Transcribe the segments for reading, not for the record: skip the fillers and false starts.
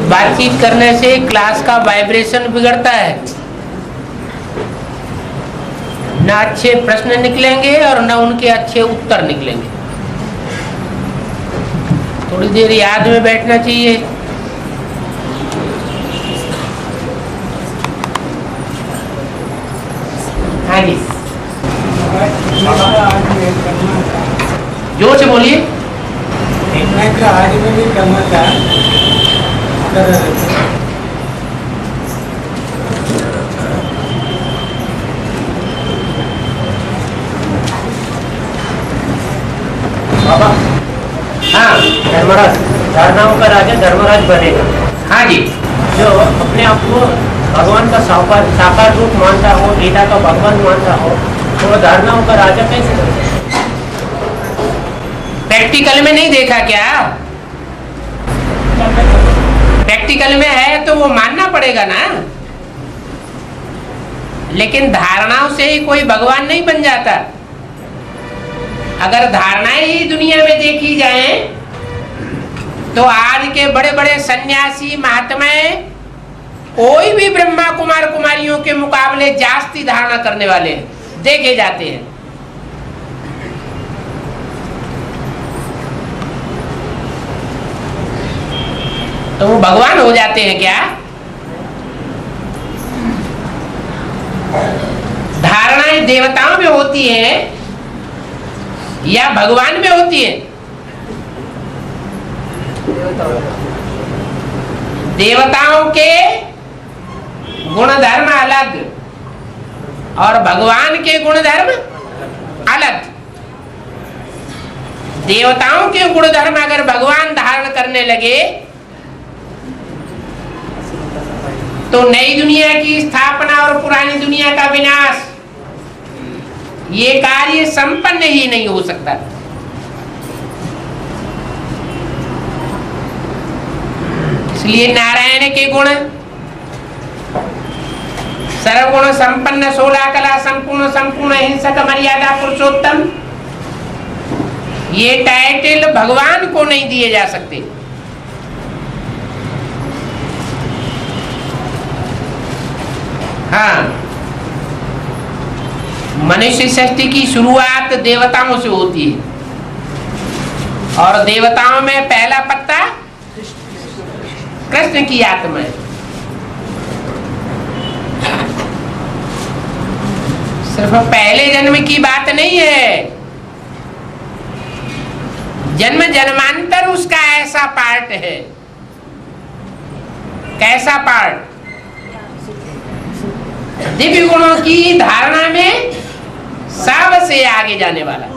बातचीत करने से क्लास का वाइब्रेशन बिगड़ता है, ना अच्छे प्रश्न निकलेंगे और ना उनके अच्छे उत्तर निकलेंगे। थोड़ी देर याद में बैठना चाहिए। हाँ जी, जोर से बोलिए। आज में भी करना था बाबा। हाँ, धर्मराज, धारणाओं का राजा धर्मराज बनेगा। हाँ जी, जो अपने आप को भगवान का साकार रूप मानता हो, गीता का भगवान मानता हो, तो वो धारणाओं का राजा कैसे बनेगा? प्रैक्टिकल में नहीं देखा क्या? प्रैक्टिकल में है तो वो मानना पड़ेगा ना। लेकिन धारणाओं से ही कोई भगवान नहीं बन जाता। अगर धारणाएं ही दुनिया में देखी जाएं तो आज के बड़े बड़े सन्यासी महात्माएं कोई भी ब्रह्मा कुमार कुमारियों के मुकाबले जास्ती धारणा करने वाले देखे जाते हैं। तो वो भगवान हो जाते हैं क्या? धारणाएं देवताओं में होती हैं या भगवान में होती है? देवताओं के गुणधर्म अलग और भगवान के गुणधर्म अलग। देवताओं के गुणधर्म अगर भगवान धारण करने लगे तो नई दुनिया की स्थापना और पुरानी दुनिया का विनाश, ये कार्य संपन्न ही नहीं हो सकता। इसलिए नारायण के गुण, सर्वगुण संपन्न, 16 कला संपूर्ण, संपूर्ण हिंसक, मर्यादा पुरुषोत्तम, ये टाइटल भगवान को नहीं दिए जा सकते। हाँ, मनुष्य सृष्टि की शुरुआत देवताओं से होती है और देवताओं में पहला पत्ता कृष्ण की आत्मा है। सिर्फ पहले जन्म की बात नहीं है, जन्म जन्मांतर उसका ऐसा पार्ट है। कैसा पार्ट? दिव्य गुणों की धारणा में सबसे आगे जाने वाला।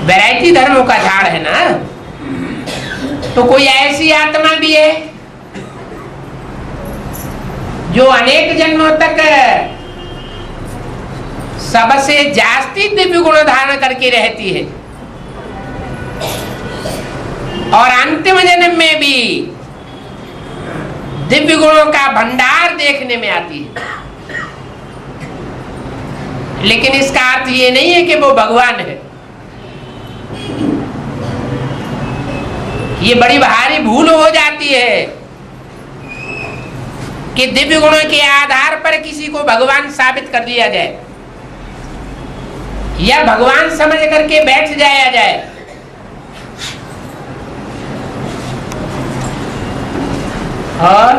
वैरायटी धर्मों का झाड़ है ना, तो कोई ऐसी आत्मा भी है जो अनेक जन्मों तक सबसे जास्ती दिव्य गुण धारण करके रहती है और अंतिम जन्म में भी दिव्य गुणों का भंडार देखने में आती है। लेकिन इसका अर्थ ये नहीं है कि वो भगवान है। ये बड़ी भारी भूल हो जाती है कि दिव्य गुणों के आधार पर किसी को भगवान साबित कर दिया जाए या भगवान समझ करके बैठ जाया जाए। और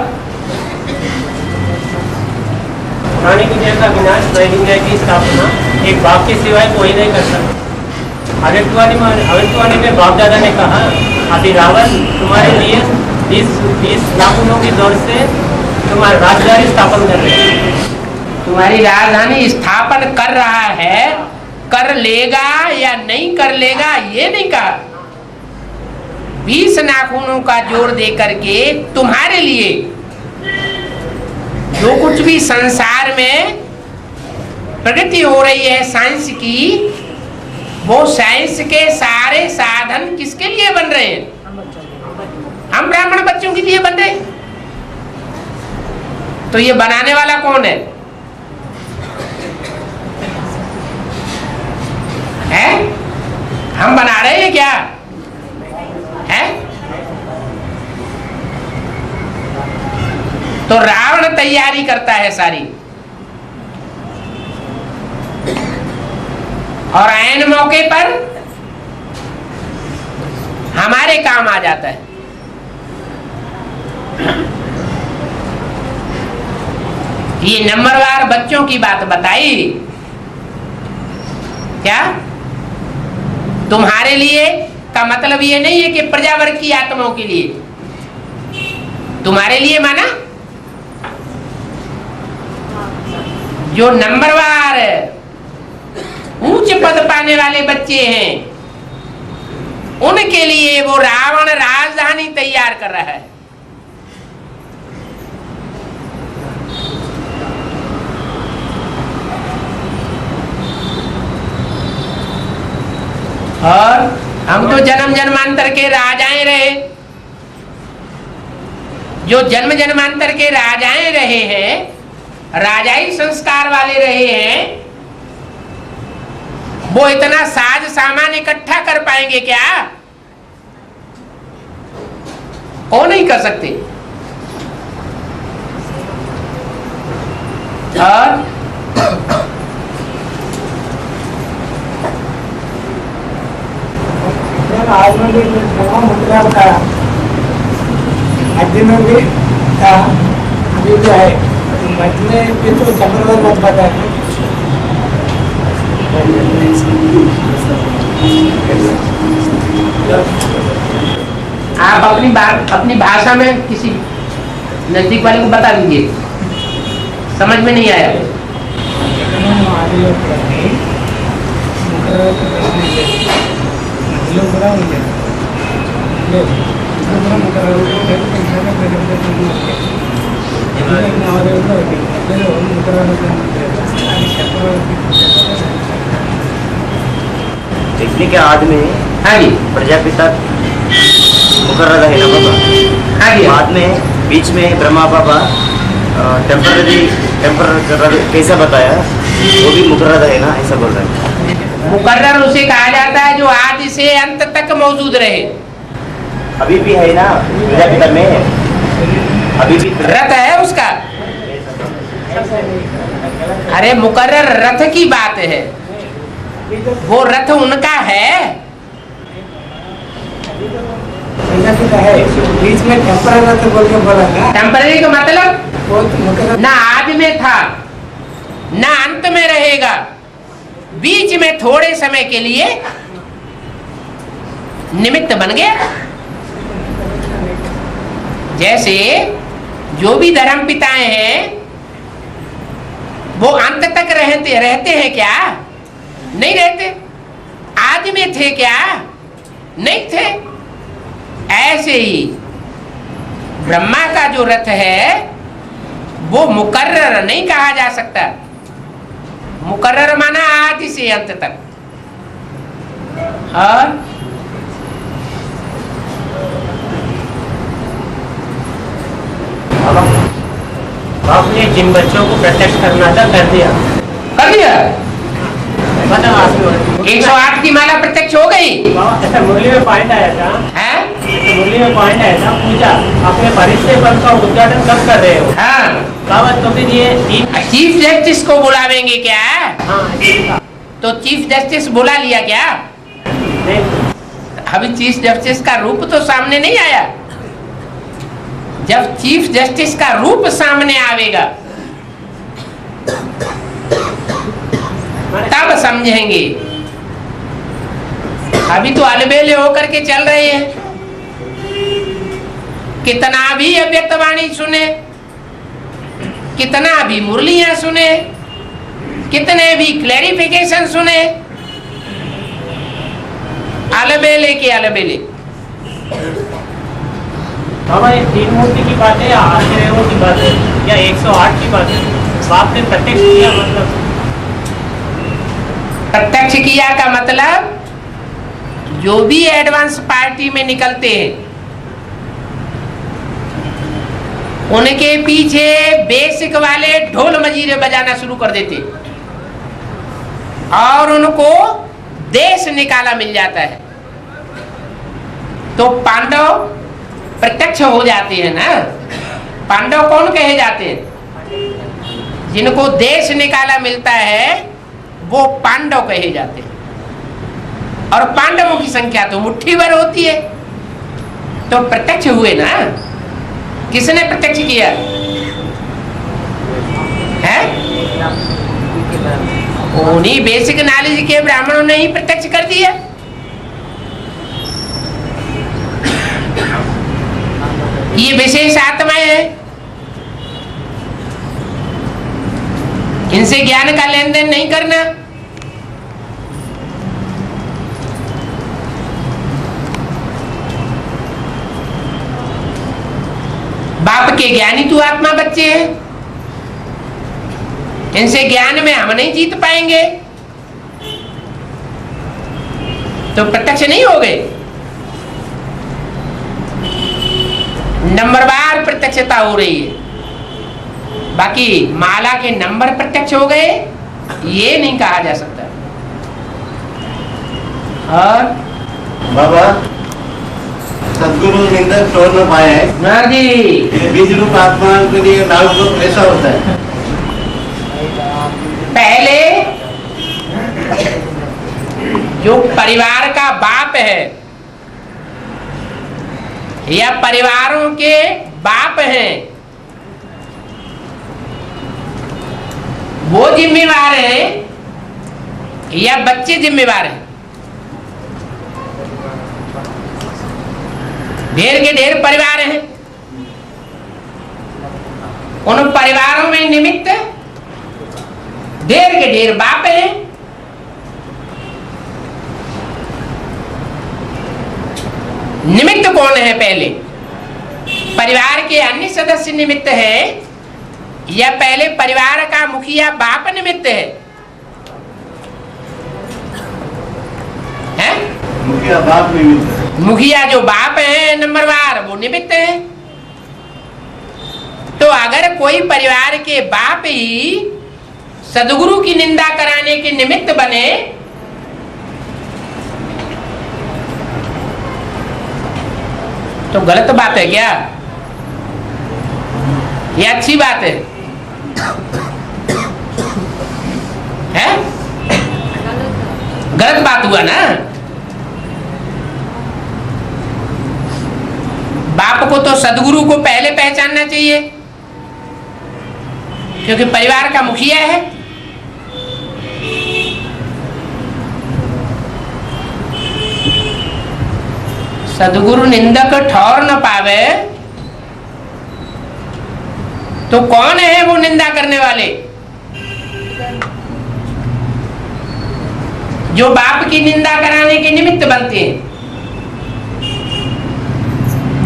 पुरानी दुनिया का विनाश, नई दुनिया की स्थापना एक बाप के सिवाय कोई नहीं कर सकता। भविष्यवाणी में बाप दादा ने कहा, अभी रावण तुम्हारे लिए 20 लाखों की दौर से तुम्हारी राजधानी स्थापन कर रहे हैं। तुम्हारी राजधानी स्थापन कर रहा है, कर लेगा या नहीं कर लेगा ये नहीं कहा। 20 नाखूनों का जोर दे करके तुम्हारे लिए जो कुछ भी संसार में प्रगति हो रही है साइंस की, वो साइंस के सारे साधन किसके लिए बन रहे हैं? हम ब्राह्मण बच्चों के लिए बन रहे हैं। तो ये बनाने वाला कौन है? हैं? हम बना रहे हैं क्या? हैं? तो रावण तैयारी करता है सारी, और ऐन मौके पर हमारे काम आ जाता है। ये नंबरवार बच्चों की बात बताई क्या? तुम्हारे लिए का मतलब ये नहीं है कि प्रजावर्ग की आत्माओं के लिए, तुम्हारे लिए माना जो नंबरवार उच्च पद पाने वाले बच्चे हैं, उनके लिए वो रावण राजधानी तैयार कर रहा है। और हम तो जन्म जन्मांतर के राजाएं रहे, जो जन्म जन्मांतर के राजाएं रहे हैं, राजाई संस्कार वाले रहे हैं, वो इतना साज सामान इकट्ठा कर पाएंगे क्या? वो नहीं कर सकते। और आज में भी मुद्रा बताया, आदि में भी था, अभी जो है मध्य में भी तो चक्रवर्ती मत बताया। आप अपनी बात अपनी भाषा में किसी नजदीक वाले को बता दीजिए, समझ में नहीं आया। देखने के आदि में हाँ जी, प्रजापिता मुकर्रर है ना बाबा। हाँ जी, बाद में बीच में ब्रह्मा बाबा टेम्पररी कैसा बताया, वो भी मुकर्रर है ना, ऐसा बोल रहे हैं। मुकर्रर उसे कहा जाता है जो आदि से अंत तक मौजूद रहे। अभी भी है ना प्रजापिता में, अभी भी रथ है उसका। अरे मुकर्रर रथ की बात है, वो रथ उनका है। है बीच में टेम्पररी बोल के बोला ना, टेम्पररी का मतलब वो तो मुकर्रर ना आदि में था ना अंत में रहेगा, बीच में थोड़े समय के लिए निमित्त बन गया। जैसे जो भी धर्म पिताएं हैं वो अंत तक रहते हैं क्या? नहीं रहते। आदि में थे क्या? नहीं थे। ऐसे ही ब्रह्मा का जो रथ है वो मुकर्रर नहीं कहा जा सकता। मुकर्रर माना आदि से अंत तक। और आपने जिन बच्चों को प्रत्यक्ष करना था कर दिया। कर दिया। मतलब आप 108 की माला प्रत्यक्ष हो गई ऐसा मुरली में पॉइंट आया था, है? ऐसा मुरली में पॉइंट आया था, पूछा अपने परिचय पद का उद्घाटन कब कर रहे हो? हाँ, बाबा तो फिर ये चीफ जस्टिस को बुलावेंगे क्या? हाँ ठीक था। तो चीफ जस्टिस बुला लिया क्या? नहीं, अभी चीफ जस्टिस का रूप तो सामने नहीं आया। जब चीफ जस्टिस का रूप सामने आवेगा तब समझेंगे। अभी तो अलबेले होकर के चल रहे हैं। कितना भी अव्यक्तवाणी सुने, कितना भी मुरलियां सुने, कितने भी क्लैरिफिकेशन सुने, अलबेले के अलबेले। बाबा ये 3 मूर्ति की बात है या आश्रयों की बात है या 108 की बात है? बाप ने प्रत्यक्ष किया मतलब प्रत्यक्ष किया का मतलब जो भी एडवांस पार्टी में निकलते हैं उनके पीछे बेसिक वाले ढोल मजीरे बजाना शुरू कर देते और उनको देश निकाला मिल जाता है। तो पांडव प्रत्यक्ष हो जाते हैं ना। पांडव कौन कहे जाते हैं? जिनको देश निकाला मिलता है वो पांडव कहे जाते हैं। और पांडवों की संख्या तो मुट्ठी भर होती है। तो प्रत्यक्ष हुए ना। किसने प्रत्यक्ष किया है? उन्हीं बेसिक नॉलेज के ब्राह्मणों ने ही प्रत्यक्ष कर दिया। ये विशेष आत्माएं हैं, इनसे ज्ञान का लेन देन नहीं करना। बाप के ज्ञानी तू आत्मा बच्चे हैं, इनसे ज्ञान में हम नहीं जीत पाएंगे तो प्रत्यक्ष नहीं हो गए। नंबरवार प्रत्यक्षता हो रही है, बाकी माला के नंबर प्रत्यक्ष हो गए ये नहीं कहा जा सकता। और बाबा सदगुरु निंदक छोड़ न पाए हैं। हाँ जी, बीज रूप आत्मा के लिए नाम लोग ऐसा होता है। पहले जो परिवार का बाप है या परिवारों के बाप हैं वो जिम्मेवार हैं या बच्चे जिम्मेवार हैं? ढेर के ढेर परिवार हैं, उन परिवारों में निमित्त ढेर के ढेर बाप हैं। निमित्त कौन है? पहले परिवार के अन्य सदस्य निमित्त है या पहले परिवार का मुखिया बाप निमित्त है? हैं? मुखिया बाप निमित्त है। मुखिया जो बाप है नंबरवार वो निमित्त है। तो अगर कोई परिवार के बाप ही सदगुरु की निंदा कराने के निमित्त बने तो गलत बात है क्या? ये अच्छी बात है? हैं? गलत बात हुआ ना। बाप को तो सदगुरु को पहले पहचानना चाहिए क्योंकि परिवार का मुखिया है। सदगुरु निंदक ठौर न पावे तो कौन है वो निंदा करने वाले? जो बाप की निंदा कराने के निमित्त बनते हैं।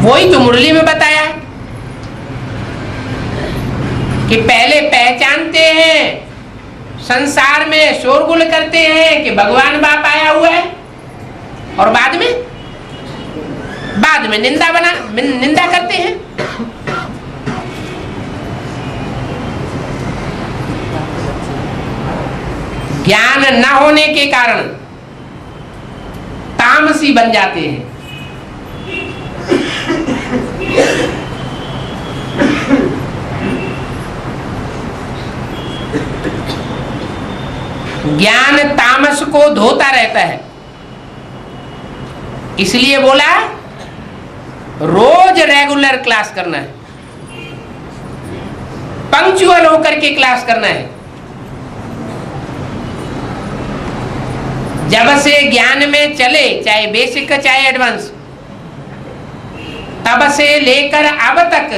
वही तो मुरली में बताया कि पहले पहचानते हैं, संसार में शोरगुल करते हैं कि भगवान बाप आया हुआ है और बाद में निंदा करते हैं। ज्ञान न होने के कारण तामसी बन जाते हैं। ज्ञान तामस को धोता रहता है। इसलिए बोला रोज रेगुलर क्लास करना है, पंक्चुअल होकर के क्लास करना है। जब से ज्ञान में चले, चाहे बेसिक चाहे एडवांस, तब से लेकर अब तक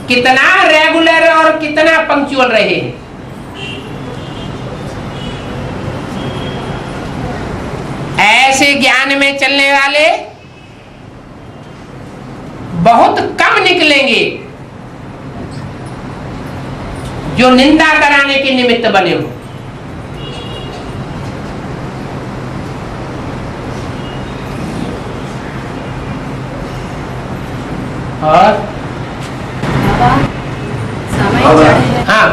कितना रेगुलर और कितना पंक्चुअल रहे हैं। ऐसे ज्ञान में चलने वाले बहुत कम निकलेंगे जो निंदा कराने के निमित्त बने हो। और बाबा समय बाबा। जड़ है। हाँ,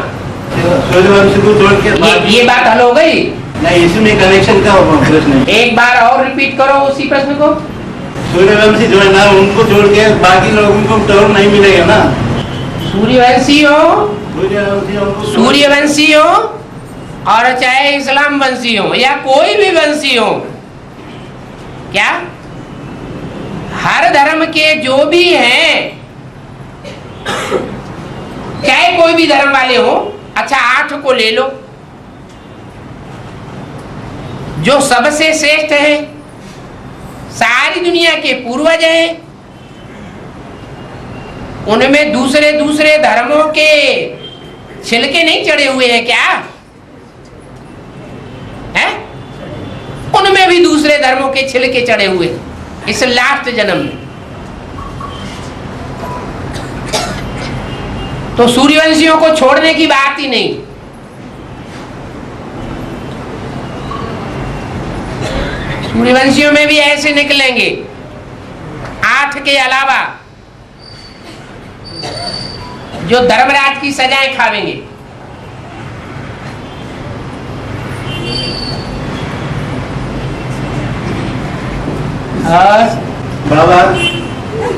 सूर्यवंशी को छोड़ के ये बात हल हो गई। नहीं, इसमें कनेक्शन का प्रश्न है। एक बार और रिपीट करो उसी प्रश्न को। सूर्यवंशी जो है ना, उनको छोड़ के बाकी लोगों को टर्न नहीं मिलेगा ना। सूर्यवंशी हो, सूर्यवंशी उनको सूर्यवंशी हो और चाहे इस्लाम वंशी हो या कोई भी वंशी हो, क्या हर धर्म के जो भी हैं, चाहे कोई भी धर्म वाले हो, अच्छा 8 को ले लो, जो सबसे श्रेष्ठ है, सारी दुनिया के पूर्वज हैं, उनमें दूसरे दूसरे धर्मों के छिलके नहीं चढ़े हुए हैं क्या? हैं? उनमें भी दूसरे धर्मों के छिलके चढ़े हुए इस लास्ट जन्म में। तो सूर्यवंशियों को छोड़ने की बात ही नहीं। सूर्यवंशियों में भी ऐसे निकलेंगे 8 के अलावा जो धर्मराज की सजाएं खावेंगे। बाबा,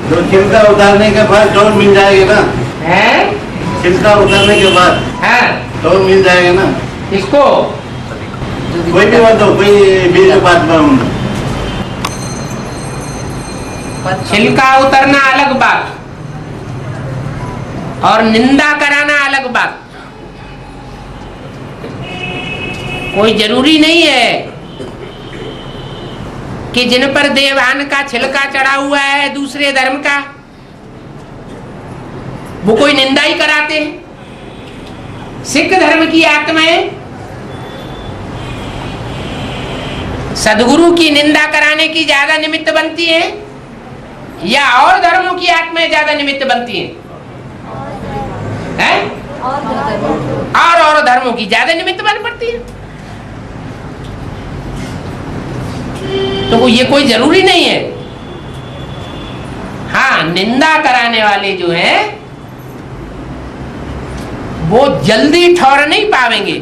जो छिलका उतारने के बाद टोन मिल जाएगा ना। हैं? छिलका उतारने के बाद हाँ, टोन मिल जाएगा ना। किसको? कोई भी बात हो, कोई बीज बात में छिलका उतरना अलग बात और निंदा कराना अलग बात। कोई जरूरी नहीं है कि जिन पर देवान का छिलका चढ़ा हुआ है दूसरे धर्म का, वो कोई निंदा ही कराते हैं। सिख धर्म की आत्माएं सदगुरु की निंदा कराने की ज्यादा निमित्त बनती हैं या और धर्मों की आत्माएं ज्यादा निमित्त बनती हैं? हैं? और धर्मों की ज्यादा निमित्त बन पड़ती है। तो ये कोई जरूरी नहीं है। हाँ, निंदा कराने वाले जो हैं वो जल्दी ठौर नहीं पावेंगे।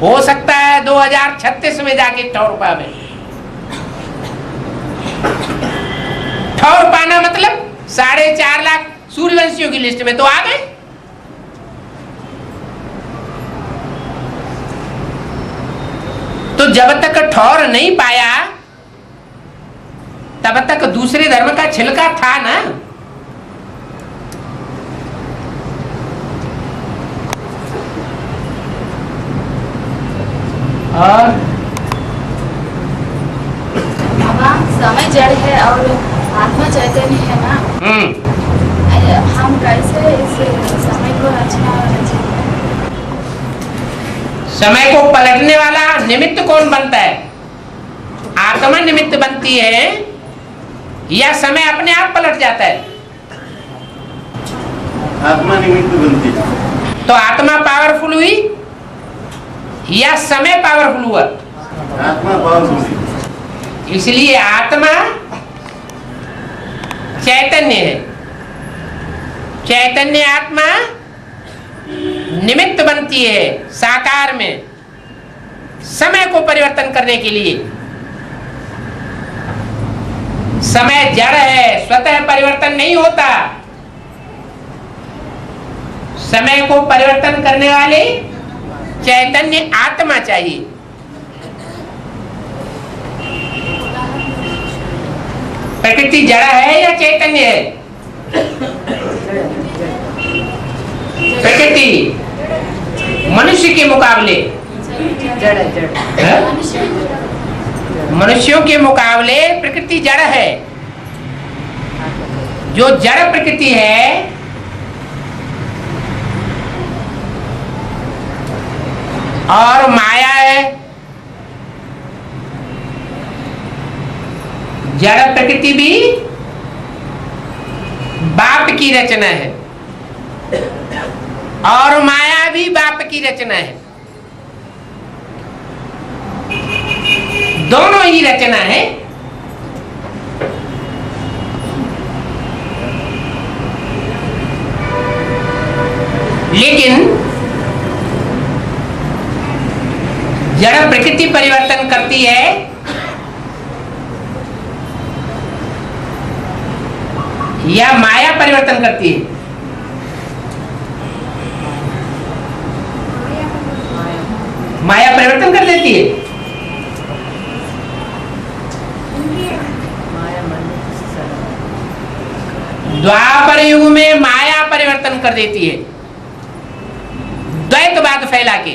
हो सकता है 2036 में जाके ठौर पावे। ठौर पाना मतलब 4.5 लाख सूर्यवंशियों की लिस्ट में तो आ गए। तो जब तक ठौर नहीं पाया तब तक दूसरे धर्म का छिलका था ना। और बाबा समय जड़ है और आत्मा चैतन्य है ना। हम कैसे इस समय को रचना रचेंगे? समय को पलटने वाला निमित्त कौन बनता है? आत्मा निमित्त बनती है या समय अपने आप पलट जाता है? आत्मा निमित्त बनती है। तो आत्मा पावरफुल हुई या समय पावरफुल हुआ? आत्मा पावरफुल। इसलिए आत्मा चैतन्य है। चैतन्य आत्मा निमित्त बनती है साकार में समय को परिवर्तन करने के लिए। समय जड़ है, स्वतः परिवर्तन नहीं होता। समय को परिवर्तन करने वाले चैतन्य आत्मा चाहिए। प्रकृति जड़ है या चैतन्य है? प्रकृति मनुष्य के मुकाबले है? मनुष्यों के मुकाबले प्रकृति जड़ है। जो जड़ प्रकृति है और माया है, जड़ प्रकृति भी बाप की रचना है और माया भी बाप की रचना है। दोनों ही रचना है। लेकिन जड़ प्रकृति परिवर्तन करती है, या माया परिवर्तन करती है? माया परिवर्तन कर देती है। द्वापर युग में माया परिवर्तन कर देती है, द्वैतवाद फैला के।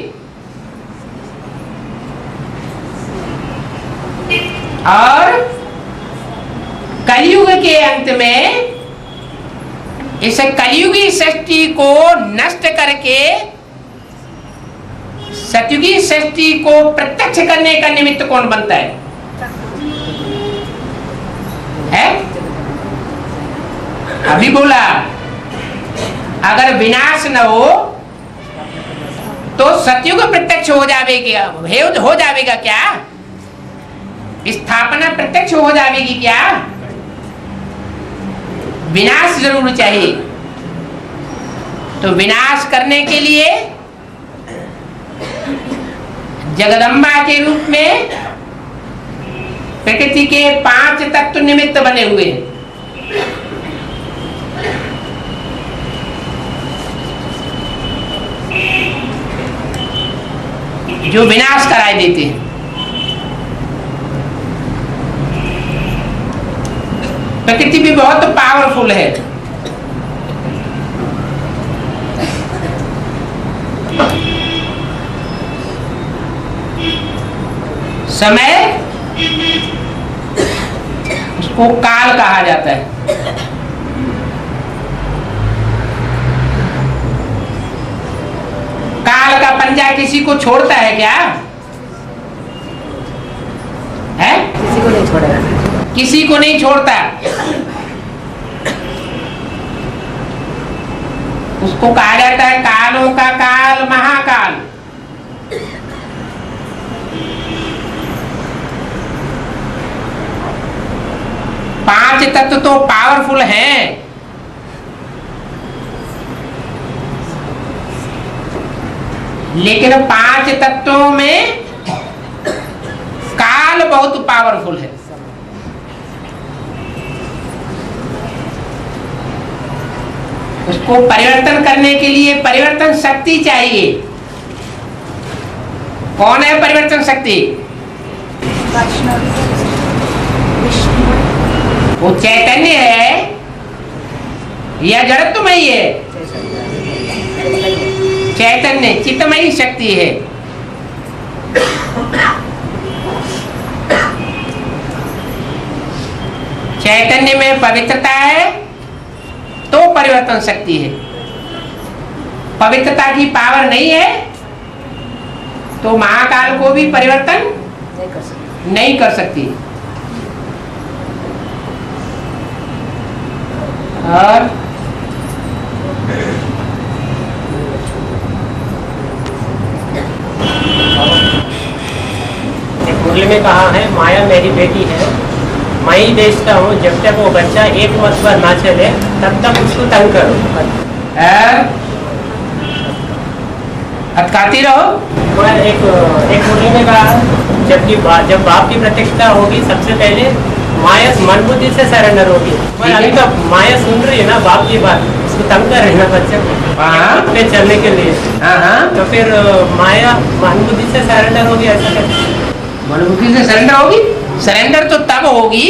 और कलयुग के अंत में इस कलयुगी सृष्टि को नष्ट करके सतयुगी सृष्टि को प्रत्यक्ष करने का निमित्त कौन बनता है? अभी बोला अगर विनाश न हो तो सतयुग प्रत्यक्ष हो जाएगा, हो जाएगा क्या? स्थापना प्रत्यक्ष हो जाएगी क्या? विनाश जरूर चाहिए। तो विनाश करने के लिए जगदम्बा के रूप में प्रकृति के 5 तत्व निमित्त बने हुए हैं। जो विनाश कराए देते हैं। प्रकृति भी बहुत पावरफुल है। समय उसको काल कहा जाता है। काल का पंजा किसी को छोड़ता है क्या? है? किसी को नहीं छोड़ेगा। किसी को नहीं छोड़ता। उसको कहा जाता है कालों का काल महाकाल। पांच तत्व तो पावरफुल हैं, लेकिन 5 तत्वों में काल बहुत पावरफुल है। उसको परिवर्तन करने के लिए परिवर्तन शक्ति चाहिए। कौन है परिवर्तन शक्ति? वो चैतन्य है या जड़त्वमयी है? चैतन्य चित्तमयी शक्ति है। चैतन्य में पवित्रता है तो परिवर्तन शक्ति है। पवित्रता की पावर नहीं है तो महाकाल को भी परिवर्तन नहीं कर सकती। और मुरली में कहा है माया मेरी बेटी है, मैं ही देखता हूँ, जब तक वो बच्चा एक मत पर ना चले तब तक उसको तंग करो। अटकाती रहो। मैं एक मुरली में कहा जब बाप की प्रतिष्ठा होगी सबसे पहले माया मन बुद्धि से सरेंडर होगी। मैं अभी तो माया सुन रही है ना बाप की बात, उसको तंग कर रही है ना बच्चे को अपने चलने के लिए। तो फिर माया मन बुद्धि से सरेंडर होगी। ऐसा कैसे मन बुद्धि से सरेंडर होगी? सरेंडर तो तब होगी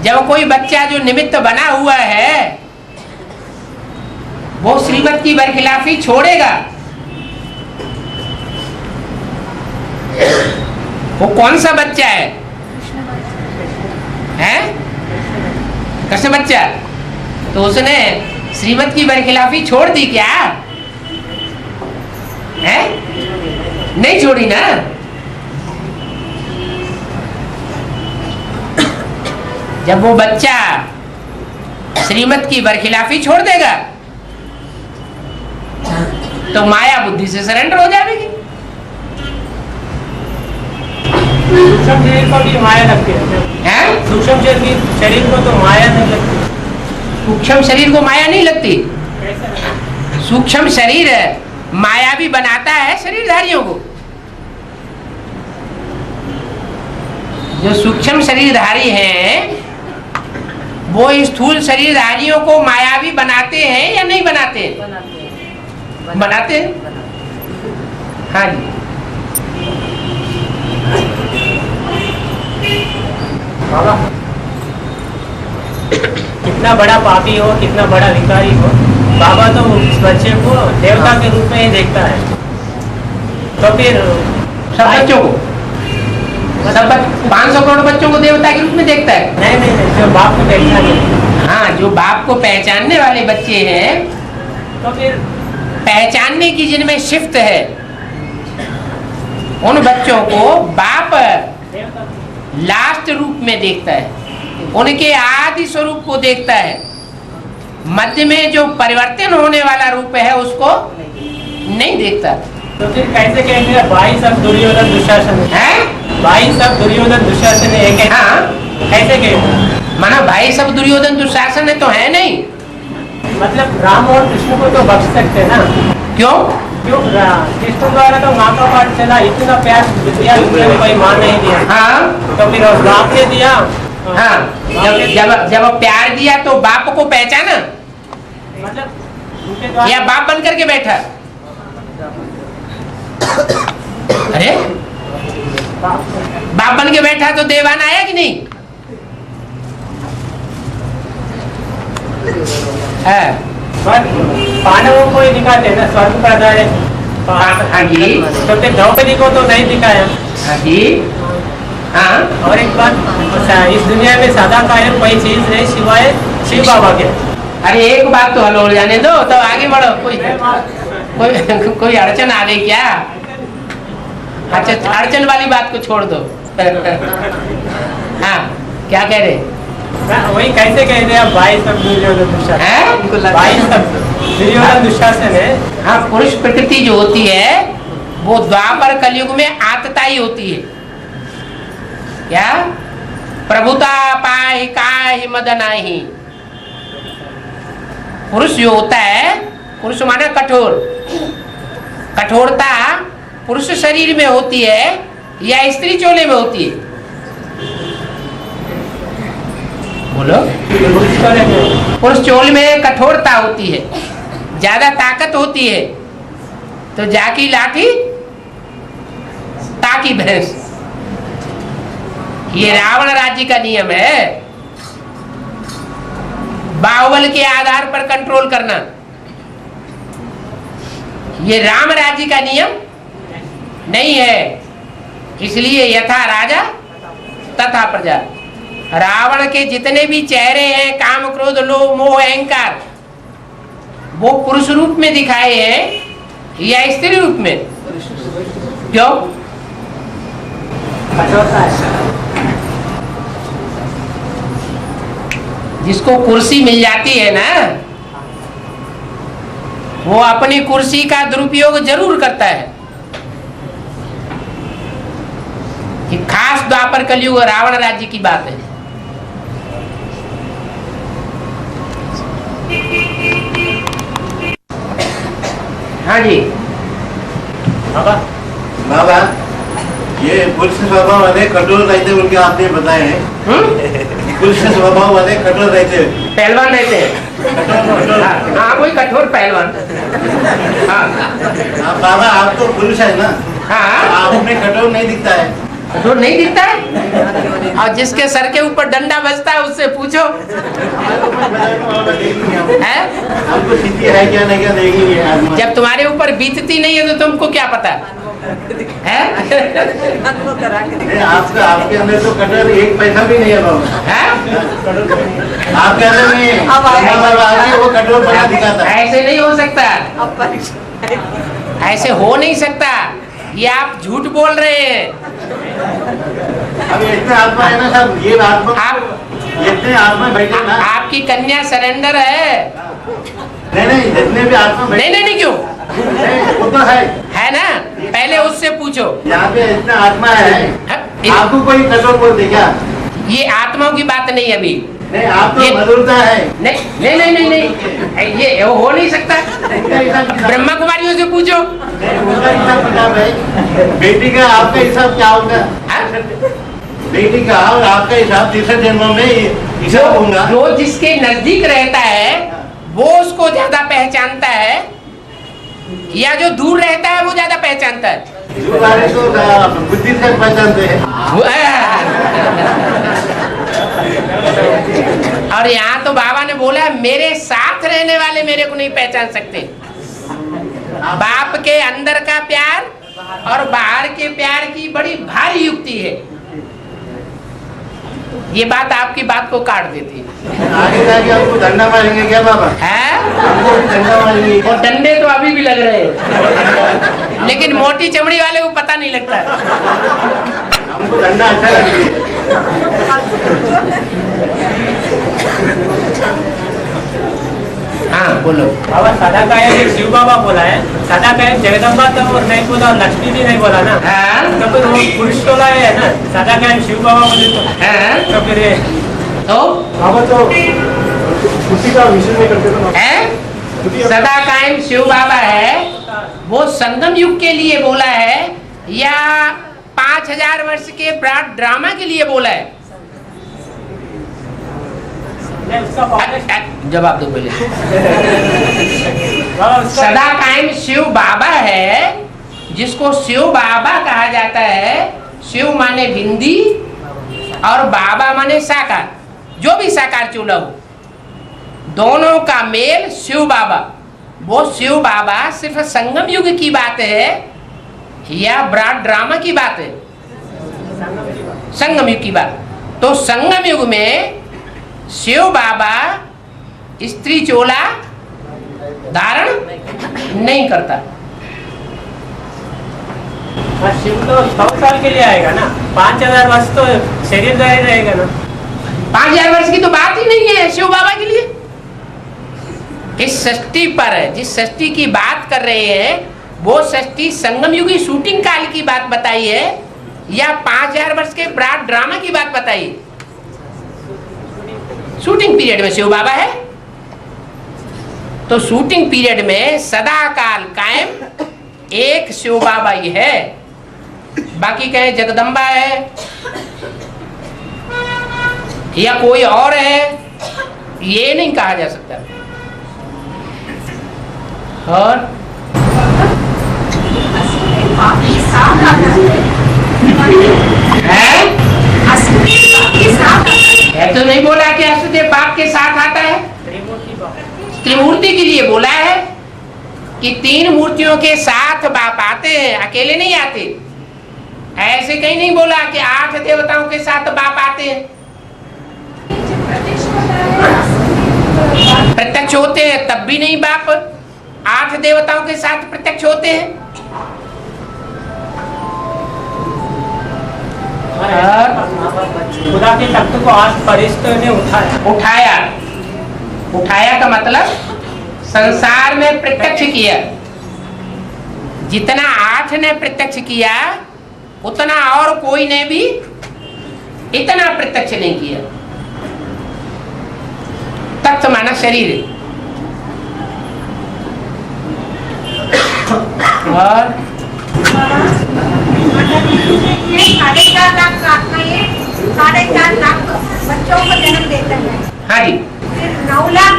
जब कोई बच्चा जो निमित्त बना हुआ है वो श्रीमत की बरखिलाफी छोड़ेगा। वो कौन सा बच्चा है? हैं? कैसे बच्चा? तो उसने श्रीमत की बरखिलाफी छोड़ दी क्या? हैं? नहीं छोड़ी ना। जब वो बच्चा श्रीमत की बरखिलाफी छोड़ देगा तो माया बुद्धि से सरेंडर हो जाएगी। सूक्ष्म शरीर को भी माया लगती है। सूक्ष्म शरीर को तो माया नहीं लगती। सूक्ष्म शरीर को माया नहीं लगती। सूक्ष्म शरीर मायावी बनाता है शरीरधारियों को। जो सूक्ष्म शरीरधारी हैं वो स्थूल शरीरधारियों को मायावी बनाते हैं या नहीं बनाते हैं? बनाते हैं। हाँ जी। बाबा कितना बड़ा पापी हो, कितना बड़ा भिखारी हो, बाबा तो उस बच्चे को देवता के रूप में ही देखता है। तो फिर सब बच्चों को, सब 500 करोड़ बच्चों को देवता के रूप में देखता है? नहीं नहीं नहीं, जो बाप को देखता नहीं। हाँ, जो बाप को पहचानने वाले बच्चे हैं, तो फिर पहचानने की जिनमें शिफ्ट है, उन बच्चों को बाप देवता लास्ट रूप में देखता है, उनके आदि स्वरूप को देखता है। मध्य में जो परिवर्तन होने वाला रूप है उसको नहीं देखता। तो फिर कैसे कहेंगे भाई सब दुर्योधन दुशासन है? भाई सब दुर्योधन दुशासन है? कैसे हाँ, कैसे कहेंगे? माना भाई सब दुर्योधन दुशासन है तो है नहीं। मतलब राम और कृष्ण को तो बख्श सकते हैं ना? क्यों? क्यों? कृष्ण द्वारा तो माँ का पाठ चला, इतना प्यार दिया, कोई माँ नहीं दिया। हाँ, तो फिर और बाप ने दिया। हाँ, जब प्यार दिया तो बाप को पहचाना मतलब उनके द्वारा या बाप बन करके बैठा? अरे बाप बन के बैठा तो देवान आया कि नहीं? है। पांडवों को ही दिखाते हैं ना स्वर्ग का आधार है। हाँ जी। तो फिर द्रौपदी को तो नहीं दिखाया। हाँ जी। हाँ, और एक बात, इस दुनिया में सादा कायम कोई चीज नहीं सिवाय शिव बाबा के। अरे एक बात तो हलो जाने दो, तो आगे बढ़ो। कोई अड़चन आ गई क्या? अच्छा, अड़चन वाली बात को छोड़ दो। हाँ, क्या कह रहे? वही कैसे कह रहे हैं भाई सब दुर्योधन दुशासन हैं? भाई सब दुर्योधन दुशासन है। हाँ, पुरुष प्रकृति जो होती है वो द्वापर कलयुग में आतताई होती है। क्या? प्रभुता पाहि काहि मद नाही। पुरुष जो होता है, पुरुष माना कठोर, कठोरता पुरुष शरीर में होती है या स्त्री चोले में होती है? बोलो। पुरुष चोल में कठोरता होती है, ज्यादा ताकत होती है, तो जाकी लाठी ताकी भैंस। ये रावण राज्य का नियम है, बाहुबल के आधार पर कंट्रोल करना। ये राम राज्य का नियम नहीं है। इसलिए यथा राजा तथा प्रजा। रावण के जितने भी चेहरे हैं, काम क्रोध लोभ मोह अहंकार, वो पुरुष रूप में दिखाए हैं या स्त्री रूप में? क्यों? जिसको कुर्सी मिल जाती है ना, वो अपनी कुर्सी का दुरुपयोग जरूर करता है। ये खास द्वापर कलयुग रावण राज्य की बात है। हाँ जी। बाबा, ये पुरुष स्वभाव वाले कठोर रहते उनके आपने बताए हैं। पुरुष स्वभाव वाले कठोर रहते, पहलवान रहते हैं। हाँ, कोई कठोर पहलवान। हाँ बाबा, आप तो पुरुष है ना? हाँ, आप में कठोर नहीं दिखता है। कठोर नहीं दिखता है? और जिसके सर के ऊपर डंडा बजता है उससे पूछो। है? आपको स्थिति है क्या नहीं क्या देगी? जब तुम्हारे ऊपर बीतती नहीं है तो तुमको क्या पता है? आपका आपके अंदर तो कठोर एक पैसा भी नहीं है बाबा। है? आपके अंदर में वो कठोर बना दिखाता है। ऐसे नहीं हो सकता, ऐसे हो नहीं सकता। ये आप झूठ बोल रहे हैं। अब इतने आत्मा है ना सब, ये आत्मा आप जितने आत्मा बैठे ना, आपकी कन्या सरेंडर है। नहीं जितने भी आत्मा बैठे, नहीं क्यों? वो तो है ना? पहले उससे पूछो। यहाँ पे इतना आत्मा है, हाँ, आपको कोई कठोर बोल दे क्या? ये आत्माओं की बात नहीं अभी, नहीं आप तो ये- मधुरता है। नहीं नहीं नहीं नहीं नहीं, ये हो नहीं सकता। ब्रह्मा कुमारियों से पूछो। उनका हिसाब किताब है, बेटी का आपका हिसाब क्या होगा? हाँ? बेटी का और आपका हिसाब तीसरे जन्म में हिसाब होगा। जो जिसके नजदीक रहता है वो उसको ज्यादा पहचानता है, या जो दूर रहता है वो ज्यादा पहचानता है? दूर वाले तो बुद्धि से पहचानते हैं। और यहाँ तो बाबा ने बोला मेरे साथ रहने वाले मेरे को नहीं पहचान सकते। बाप के अंदर का प्यार और बाहर के प्यार की बड़ी भारी युक्ति है। ये बात आपकी बात को काट देती है। आगे जाके आपको डंडा मारेंगे क्या बाबा? है? आपको भी डंडा मारेंगे क्या? और डंडे तो अभी भी लग रहे हैं, लेकिन मोटी चमड़ी वाले को पता नहीं लगता। हमको डंडा अच्छा लगता है। हाँ बोलो। बाबा सदा कायम एक शिव बाबा बोला है, सदा कायम जगदम्बा तो नहीं बोला, लक्ष्मी जी नहीं बोला ना। हाँ? तो फिर वो पुरुष टोला है ना, सदा कायम शिव बाबा बोले हाँ? तो फिर ये तो बाबा तो उसी का विषय नहीं करते तो है सदा कायम शिव बाबा है, वो संगम युग के लिए बोला है या 5000 वर्ष के ब्रॉड ड्रामा के लिए बोला है? नहीं, उसका पहले जवाब दो पहले। बाबा उसका सदा कायम शिव बाबा है, जिसको शिव बाबा कहा जाता है। शिव माने बिंदी और बाबा माने साकार, जो भी साकार चूल्हा हो, दोनों का मेल शिव बाबा। वो शिव बाबा सिर्फ संगम युग की बात है या ब्रॉड ड्रामा की बात है? संगम युग की बात। तो संगम युग में शिव बाबा स्त्री चोला धारण नहीं करता। हाँ, शिव तो 100 साल के लिए आएगा ना, 5000 वर्ष तो शरीर रहेगा ना। 5000 वर्ष की तो बात ही नहीं है शिव बाबा के लिए। इस सृष्टि पर जिस सृष्टि की बात कर रहे हैं वो सृष्टि संगम युगी शूटिंग काल की बात बताई है या 5000 वर्ष के ब्रॉड ड्रामा की बात बताई? शूटिंग पीरियड में शिव बाबा है। तो शूटिंग पीरियड में सदा काल कायम एक शिव बाबा ही है, बाकी कहे जगदम्बा है या कोई और है, ये नहीं कहा जा सकता। और है तो नहीं बोला कि असुदेव बाप के साथ आता है। त्रिमूर्ति के लिए बोला है कि 3 मूर्तियों के साथ बाप आते हैं, अकेले नहीं आते। ऐसे कहीं नहीं बोला कि 8 देवताओं के साथ बाप आते हैं। प्रत्यक्ष होते हैं तब भी नहीं बाप 8 देवताओं के साथ प्रत्यक्ष होते हैं। खुदा के तख्त को आज फरिश्तों ने उठाया। उठाया का मतलब संसार में प्रत्यक्ष किया। जितना 8 ने प्रत्यक्ष किया उतना और कोई ने भी इतना प्रत्यक्ष नहीं किया। तख्त माना शरीर। और 4.5 लाख का आत्मा ये 4.5 लाख बच्चों को जन्म देता है। हाँ जी, फिर 9 लाख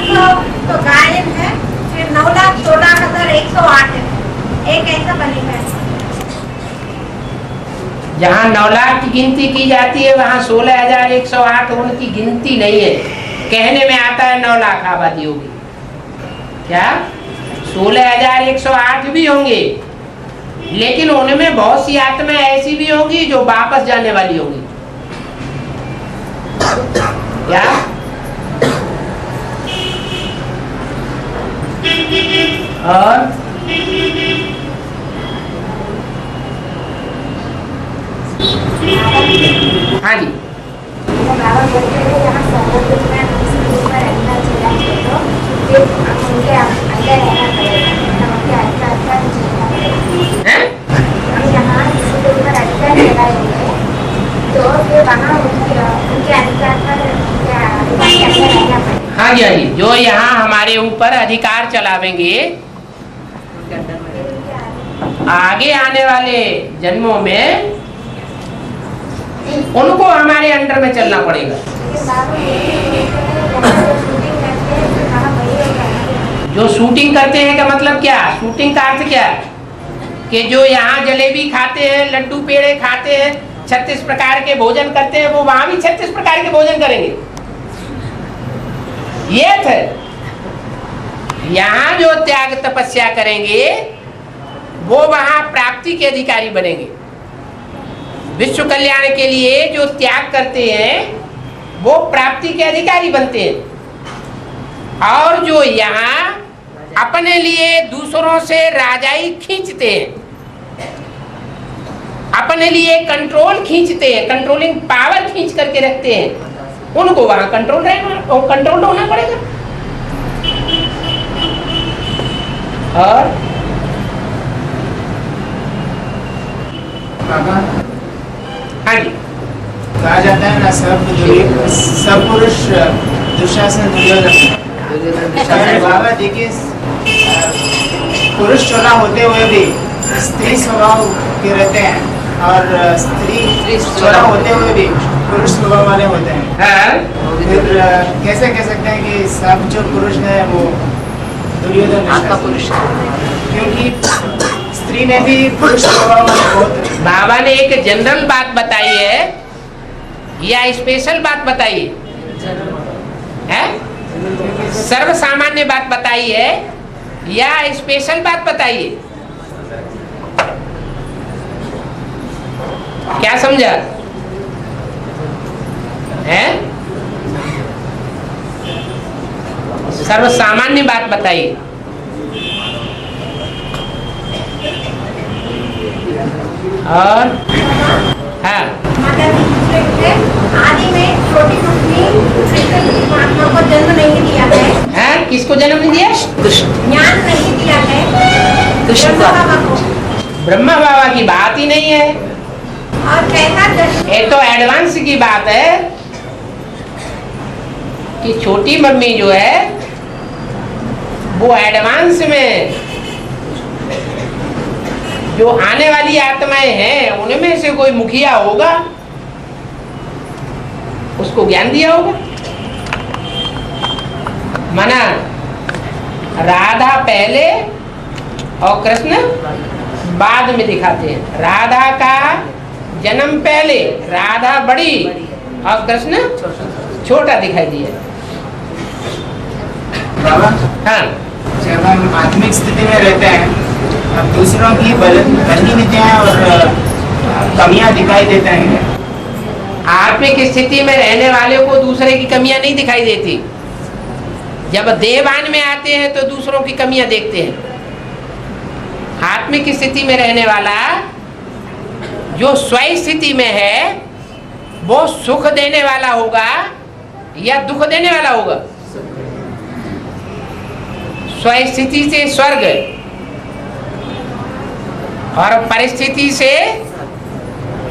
तो गायब है, फिर 9,16,108 है। एक ऐसा बनेगा। जहाँ 9 लाख की गिनती की जाती है वहाँ 16,108 उनकी गिनती नहीं है। कहने में आता है 9 लाख आबादी होगी, क्या 16,108 भी होंगे, लेकिन उनमें बहुत सी आत्मा ऐसी भी होंगी जो वापस जाने वाली होंगी। क्या और हाँ जी, बाबा बोलते हैं यहाँ समुद्र में किसी के ऊपर रहना चाहिए तो फिर उनके अंदर रहना पड़ेगा, उनके अच्छा जीना हैं? हम यहाँ किसी के ऊपर अच्छा लगाएंगे तो फिर वहाँ उनके अधिकार पर क्या हाँ जी हाँ जी, जो यहाँ हमारे ऊपर अधिकार चलावेंगे आगे आने वाले जन्मों में उनको हमारे अंडर में चलना पड़ेगा। जो शूटिंग करते हैं का मतलब क्या? शूटिंग का अर्थ क्या है? कि जो यहाँ जलेबी खाते हैं, लड्डू पेड़े खाते हैं, 36 प्रकार के भोजन करते हैं, वो वहां भी 36 प्रकार के भोजन करेंगे। ये थे यहाँ जो त्याग तपस्या करेंगे वो वहां प्राप्ति के अधिकारी बनेंगे। विश्व कल्याण के लिए जो त्याग करते हैं वो प्राप्ति के अधिकारी बनते हैं। और जो यहाँ अपने लिए दूसरों से राजाई खींचते हैं, अपने लिए कंट्रोल खींचते हैं, कंट्रोलिंग पावर खींच करके रखते हैं, उनको वहां कंट्रोल होना पड़ेगा। और हाँ जी, कहा जाता है ना सब पुरुष दुशासन दुर्योधन। बाबा देखिए, पुरुष चोला होते हुए भी स्त्री स्वभाव के रहते हैं और स्त्री चोला होते हुए भी पुरुष स्वभाव वाले होते हैं। फिर कैसे कह सकते हैं कि सब जो पुरुष है वो दुर्योधन आपका पुरुष? क्योंकि स्त्री ने भी पुरुष स्वभाव वाले बहुत। बाबा ने एक जनरल बात बताई है या स्पेशल बात बताई है? सर्व सामान्य बात बताई है या स्पेशल बात बताई है? क्या समझा है? सर्व सामान्य बात बताई। और हाँ, आदि में छोटी परमात्मा को जन्म नहीं दिया है। किसको जन्म नहीं दिया? ज्ञान नहीं दिया है ब्रह्मा बाबा को। ब्रह्मा बाबा की बात ही नहीं है। और कैसा ये तो एडवांस की बात है कि छोटी मम्मी जो है वो एडवांस में जो आने वाली आत्माएं हैं उनमें से कोई मुखिया होगा, उसको ज्ञान दिया होगा। माना राधा पहले और कृष्ण बाद में दिखाते हैं। राधा का जन्म पहले, राधा बड़ी और कृष्ण छोटा दिखाई दिया। बाबा, हाँ, जब हम आत्मिक स्थिति में रहते हैं अब दूसरों की बलहीनताएं और कमियां दिखाई देते हैं। आत्मिक स्थिति में रहने वाले को दूसरे की कमियां नहीं दिखाई देती। जब देवान में आते हैं तो दूसरों की कमियां देखते हैं। आत्मिक स्थिति में रहने वाला जो स्वयं स्थिति में है वो सुख देने वाला होगा या दुख देने वाला होगा? स्वयं स्थिति से स्वर्ग और परिस्थिति से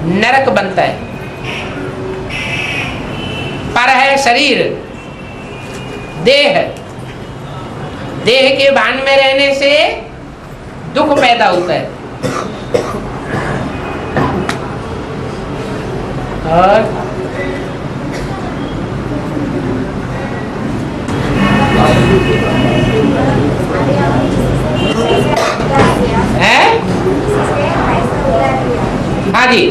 नरक बनता है। पर है शरीर, देह, देह के भान में रहने से दुख पैदा होता है। और है? हाँ जी,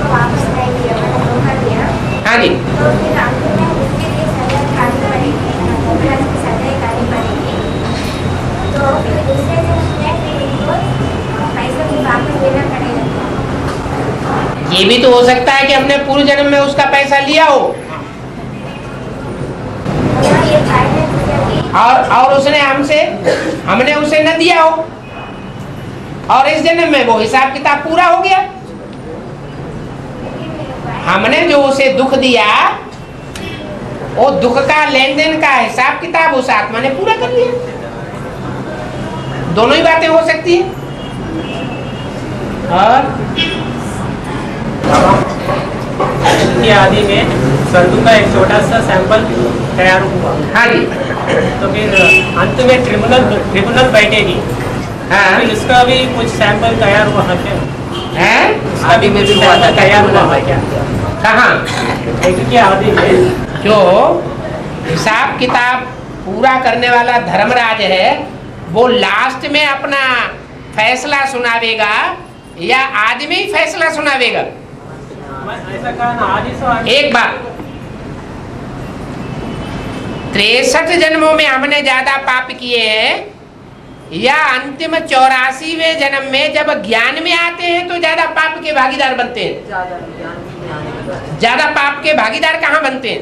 वापस नहीं दिया, धोखा दिया। हाँ जी, तो फिर आखिर में उसके लिए सजा खानी पड़ेगी, धोखा की सजा खानी पड़ेगी। तो फिर दूसरे दिन उसमें उनको पैसा भी वापस देना पड़ेगा। ये भी तो हो सकता है कि हमने पूर्व जन्म में उसका पैसा लिया हो ये फायदे और उसने हमने उसे न दिया हो, और इस जन्म में वो हिसाब किताब पूरा हो गया। हमने जो उसे दुख दिया वो दुख का लेन देन का हिसाब किताब उस आत्मा ने पूरा कर लिया। दोनों ही बातें हो सकती है। और के आदि में सल्लू का एक छोटा सा सैंपल तैयार हुआ। हाँ जी। तो फिर अंत में ट्रिब्यूनल बैठेगी। हाँ। फिर उसका भी कुछ सैंपल तैयार हुआ है क्या? है? उसका भी कुछ सैंपल तैयार हुआ है क्या? कहाँ? क्या आदि में जो हिसाब किताब पूरा करने वाला धर्मराज है वो लास्ट में अपना फैसला सुनावेगा या आदमी ही फैसला सुनावेगा? ऐसा कहा ना, आदि सो आदि। एक बात, 63 जन्मों में हमने ज्यादा पाप किए हैं या अंतिम 84वें जन्म में जब ज्ञान में आते हैं तो ज्यादा पाप के भागीदार बनते हैं? ज्यादा पाप के भागीदार कहाँ बनते हैं?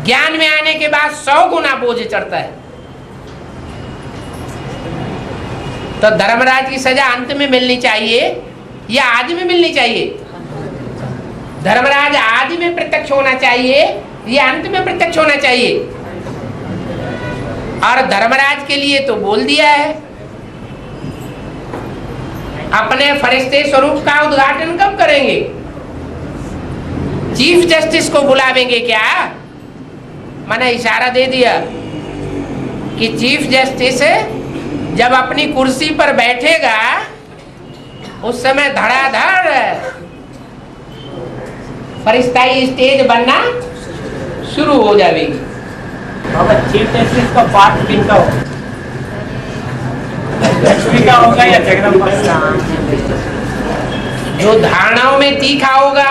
ज्ञान में आने के बाद 100 गुना बोझ चढ़ता है। तो धर्मराज की सजा अंत में मिलनी चाहिए या आदि में मिलनी चाहिए? धर्मराज आदि में प्रत्यक्ष होना चाहिए या अंत में प्रत्यक्ष होना चाहिए? और धर्मराज के लिए तो बोल दिया है, अपने फरिश्ते स्वरूप का उद्घाटन कब करेंगे? चीफ जस्टिस को बुलावेंगे क्या? मैंने इशारा दे दिया कि चीफ जस्टिस जब अपनी कुर्सी पर बैठेगा उस समय धड़ाधड़ फरिश्ताई स्टेज बनना शुरू हो जाएगी। चीफ जस्टिस का पार्ट किनका होगा? लक्ष्मी का होगा या जगदम्बा का? जो धारणाओं में तीखा होगा।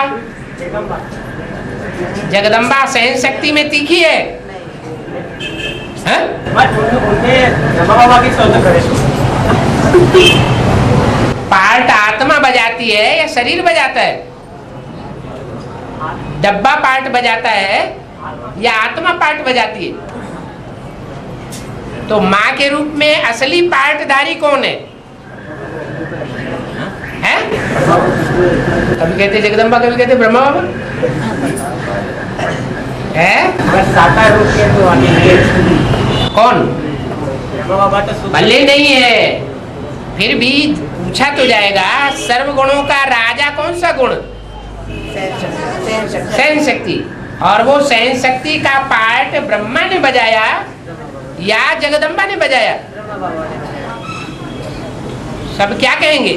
जगदम्बा सहन शक्ति में तीखी है? उनके बाबा की शोध करे। पार्ट आत्मा बजाती है या शरीर बजाता है? डब्बा पार्ट बजाता है या आत्मा पार्ट बजाती है? तो माँ के रूप में असली पार्टधारी कौन है? हैं? कभी कहते जगदम्बा, कभी कहते ब्रह्मा बाबा। है? साकार रूप के तो कौन? ब्रह्मा बाबा तो भले नहीं है, फिर भी पूछा तो जाएगा सर्वगुणों का राजा कौन सा गुण? सहन शक्ति। और वो सहन शक्ति का पार्ट ब्रह्मा ने बजाया या जगदम्बा ने बजाया? सब क्या कहेंगे?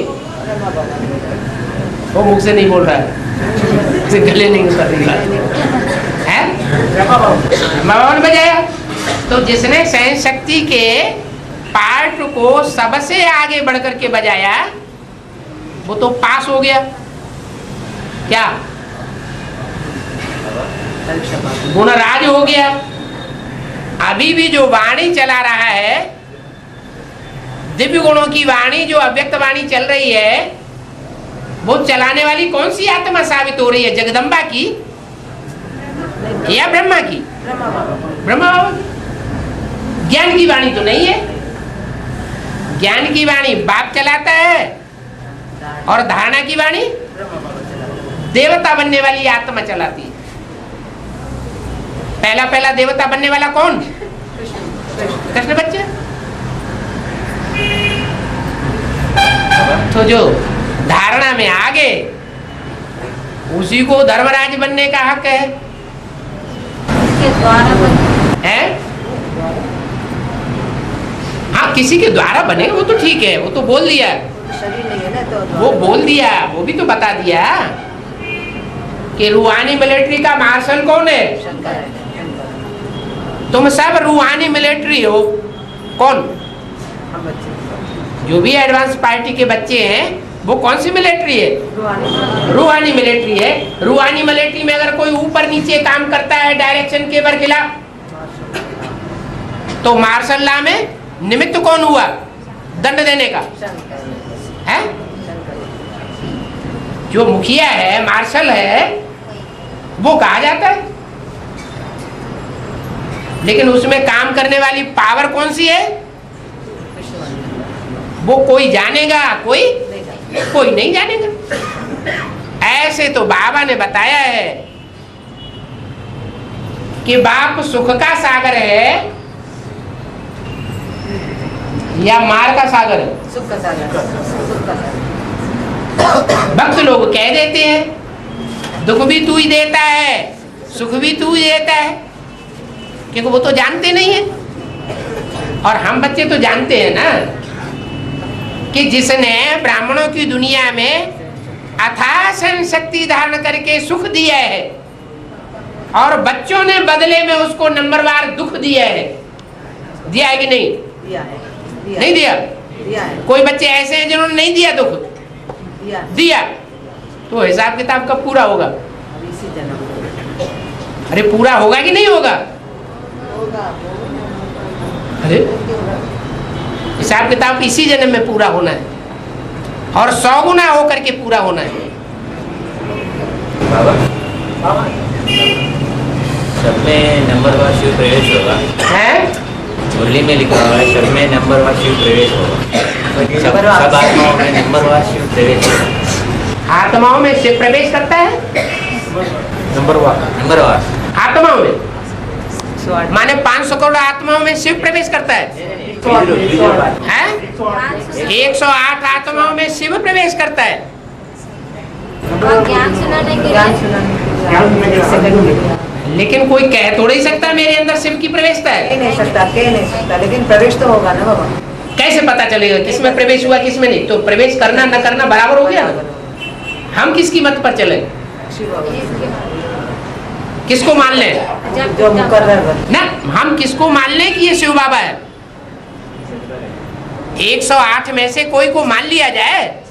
वो मुख से नहीं बोल रहा है, गले नहीं उतर रही है। ब्रह्मा बाबा ने बजाया। तो जिसने सहन शक्ति के पार्ट को सबसे आगे बढ़ करके बजाया वो तो पास हो गया। क्या? गुणराज हो गया। अभी भी जो वाणी चला रहा है, दिव्य गुणों की वाणी, जो अव्यक्त वाणी चल रही है, वो चलाने वाली कौन सी आत्मा साबित हो रही है? जगदम्बा की या ब्रह्मा की? ब्रह्मा बाबा। ज्ञान की वाणी तो नहीं है। ज्ञान की वाणी बाप चलाता है और धारणा की वाणी देवता बनने वाली आत्मा चलाती है। पहला देवता बनने वाला कौन? कृष्ण बच्चा। तो जो धारणा में आगे उसी को धर्मराज बनने का हक है। हाँ, किसी के द्वारा बने वो तो ठीक है, वो तो बोल दिया, वो बोल दिया, वो भी तो बता दिया कि रूहानी मिलिट्री का मार्शल कौन है? तुम सब रूहानी मिलिट्री हो। कौन? जो भी एडवांस पार्टी के बच्चे हैं वो कौन सी मिलिट्री है? रूहानी मिलिट्री है। रूहानी मिलिट्री में अगर कोई ऊपर नीचे काम करता है डायरेक्शन के बरखिलाफ तो मार्शल लॉ में निमित्त कौन हुआ दंड देने का? है? जो मुखिया है, मार्शल है, वो कहा जाता है। लेकिन उसमें काम करने वाली पावर कौन सी है? वो कोई जानेगा, कोई नहीं जानेगा। ऐसे तो बाबा ने बताया है कि बाप सुख का सागर है या मार का सागर है? सुख का सागर। भक्त लोग कह देते हैं दुख भी तू ही देता है सुख भी तू ही देता है, क्योंकि वो तो जानते नहीं है। और हम बच्चे तो जानते हैं ना कि जिसने ब्राह्मणों की दुनिया में अथाह सहन शक्ति धारण करके सुख दिया है और बच्चों ने बदले में उसको नंबरवार दुख दिया है, दिया है कि नहीं? दिया है। नहीं दिया? दिया है। कोई बच्चे ऐसे हैं जिन्होंने नहीं दिया दुख? दिया। तो हिसाब किताब कब पूरा होगा? इसी जन्म। अरे पूरा होगा कि नहीं होगा? अरे हिसाब किताब इसी जन्म में पूरा होना है और 100 गुना होकर के पूरा होना है। बाबा सब में नंबरवार शिव प्रवेश होगा है? मुरली में लिखा हुआ है सब में नंबरवार शिव प्रवेश होगा। सब आत्माओं में नंबरवार शिव प्रवेश होगा। आत्माओं में शिव प्रवेश करता है? नंबरवार आत्माओं में माने 500 करोड़ आत्माओं में शिव प्रवेश करता है? 108 आत्माओं में शिव प्रवेश करता है। और ज्ञान सुनाने के लिए लेकिन कोई कह थोड़ा ही सकता मेरे अंदर शिव की प्रवेशता है? कह नहीं सकता, लेकिन प्रवेश तो होगा ना बाबा। कैसे पता चलेगा किसमें प्रवेश हुआ किसमें नहीं? तो प्रवेश करना न करना बराबर हो गया ना। हम किसकी मत पर चले? किसको मान लें? जो मुकर्रर ना हम किसको मान लें कि ये शिव बाबा है? 108 में से कोई को मान लिया जाए?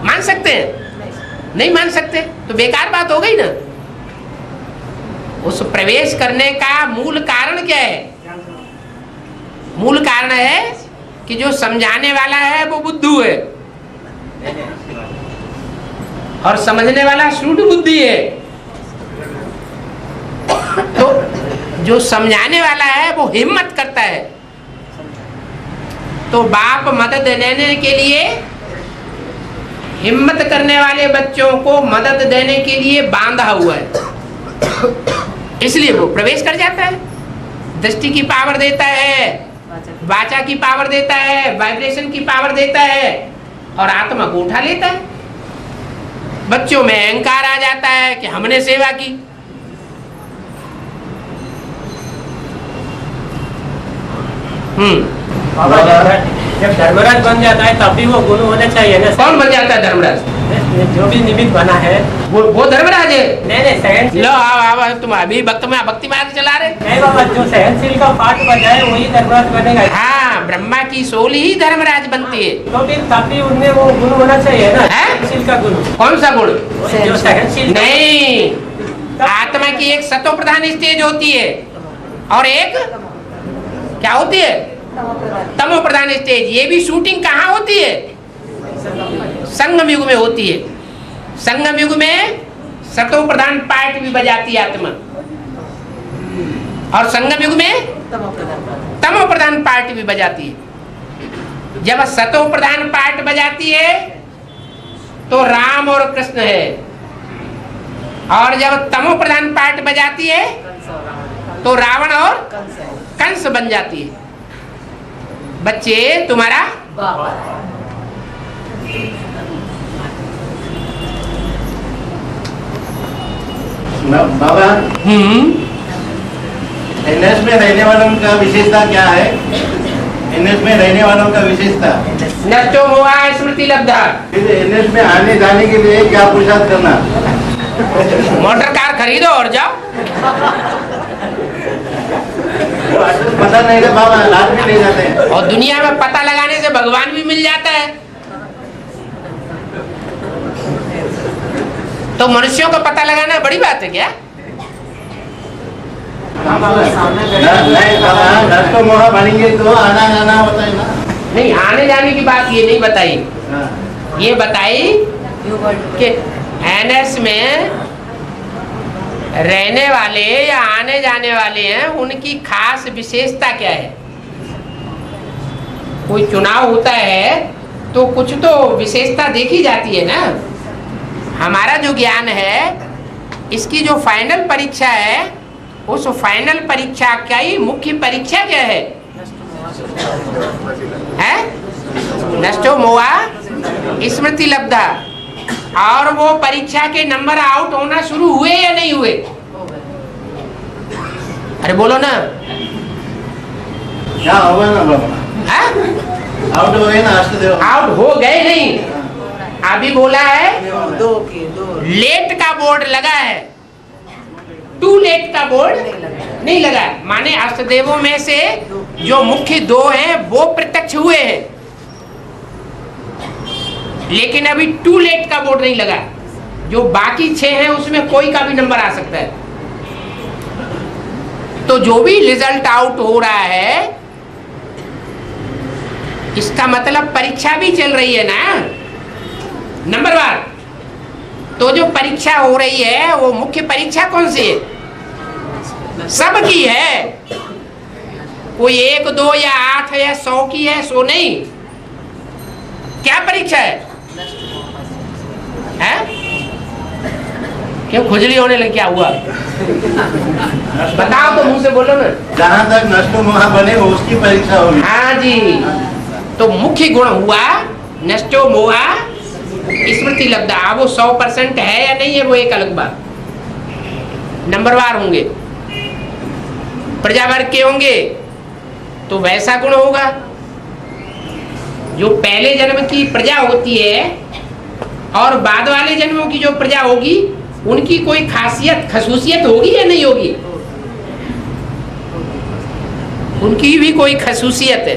मान सकते हैं? नहीं मान सकते तो बेकार बात हो गई ना। उस प्रवेश करने का मूल कारण क्या है? मूल कारण है कि जो समझाने वाला है वो बुद्धू है और समझने वाला श्रुड बुद्धि है। तो जो समझाने वाला है वो हिम्मत करता है। तो बाप मदद देने के लिए हिम्मत करने वाले बच्चों को मदद देने के लिए बांधा हुआ है, इसलिए वो प्रवेश कर जाता है। दृष्टि की पावर देता है, वाचा की पावर देता है, वाइब्रेशन की पावर देता है और आत्मा को उठा लेता है। बच्चों में अहंकार आ जाता है कि हमने सेवा की। जब धर्मराज बन जाता है तब भी वो गुण होने चाहिए ना। कौन बन जाता है धर्मराज? जो भी निमित्त बना है वो धर्मराज है। नहीं सहनशील। लो आओ तुम अभी भक्ति मार्ग चला रहे। नहीं बाबा, जो सहनशील का पाठ बजाए वही धर्मराज बनेगा। हाँ, ब्रह्मा की सोल ही धर्मराज बनती है। तो फिर तब भी उनमें वो गुण होना चाहिए ना, सहनशील का गुण। कौन सा गुण? जो सहनशील नहीं, आत्मा की एक सतो प्रधान स्टेज होती है और एक क्या होती है? तमो प्रधान स्टेज। ये भी शूटिंग कहाँ होती है? संगम युग में होती है। संगम युग में सतो प्रधान पार्ट भी बजाती है आत्मा और संगम युग में तमो प्रधान पार्ट भी बजाती है। जब सतो प्रधान पार्ट बजाती है तो राम और कृष्ण है और जब तमो प्रधान पार्ट बजाती है तो रावण और कंस बन जाती है। बच्चे तुम्हारा बाबा एनएस में रहने वालों का विशेषता क्या है? एनएस में रहने वालों का विशेषता नष्टो हुआ स्मृति लब्धा। एनएस में आने जाने के लिए क्या पुरुषार्थ करना? मोटर कार खरीदो और जाओ। पता नहीं था बाबा, रात में ले जाते हैं। और दुनिया में पता लगाने से भगवान भी मिल जाता है। तो मनुष्यों को पता लगाना बड़ी बात है क्या? नष्टो मोह बनेंगे तो आना जाना होता है ना। नहीं, आने जाने की बात ये नहीं बताई। ये बताई कि एनएस में रहने वाले या आने जाने वाले हैं, उनकी खास विशेषता क्या है? कोई चुनाव होता है तो कुछ तो विशेषता देखी जाती है ना। हमारा जो ज्ञान है, इसकी जो फाइनल परीक्षा है, उस फाइनल परीक्षा का ही मुख्य परीक्षा क्या है? नष्टो मोहा स्मृति लब्धा। और वो परीक्षा के नंबर आउट होना शुरू हुए या नहीं हुए? अरे बोलो ना। क्या होगा ना बाबा, हाँ? आउट हो गए ना अष्टदेव। आउट हो गए नहीं, अभी बोला है दो लेट का बोर्ड लगा है, टू लेट का बोर्ड नहीं लगा। माने अष्टदेवों में से जो मुख्य दो हैं वो प्रत्यक्ष हुए हैं, लेकिन अभी टू लेट का बोर्ड नहीं लगा। जो बाकी 6 हैं उसमें कोई का भी नंबर आ सकता है। तो जो भी रिजल्ट आउट हो रहा है इसका मतलब परीक्षा भी चल रही है ना, नंबरवार। तो जो परीक्षा हो रही है वो मुख्य परीक्षा कौन सी है? सबकी है, कोई 1, 2 या 8 या 100 की है, सो नहीं। क्या परीक्षा है? क्यों खुजली होने लगी, क्या हुआ? बताओ तो, मुंह से बोलो ना। जहाँ तक नष्ट मोह बने उसकी परीक्षा होगी। हाँ जी, तो मुख्य गुण हुआ नष्टो मोहा स्मृति लब्धा। अब वो 100% है या नहीं है वो एक अलग बात। नंबरवार होंगे, प्रजावर्ग के होंगे तो वैसा गुण होगा। जो पहले जन्म की प्रजा होती है और बाद वाले जन्मों की जो प्रजा होगी उनकी कोई खासियत खसूसियत होगी या नहीं होगी? उनकी भी कोई खसूसियत है,